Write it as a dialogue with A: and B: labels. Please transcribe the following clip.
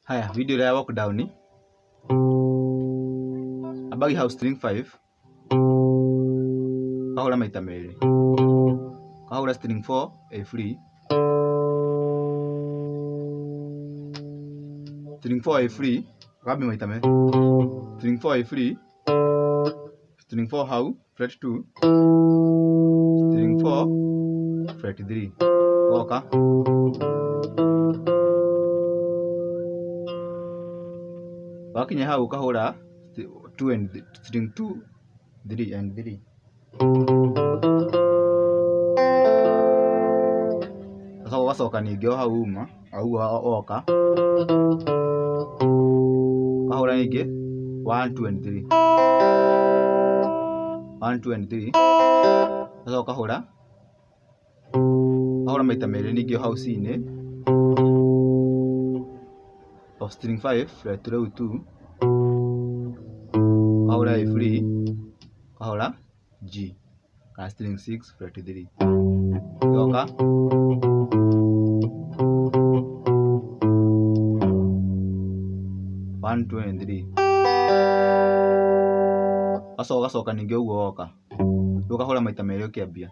A: Haya, video ya walk down ni abagi how string 5 kahura maita meri, kahura string 4 a free, string 4 a free kabi maita meri, string 4 a free, string 4 how fret 2, string 4 fret 3 oka wakinya hau kahura 2 and string 2 3 and 3 sasa wasoka ningi hau uma au oka kahura ningi 1 2 and 3 1 2 and 3 sasa kahura maita meri ningi hau sine of string 5 fret 2 kahura a free kahura G ka string 6 fret 3 yoka one, two, and 3 asoka ningi uguo oka ukahura maita meri ukiambia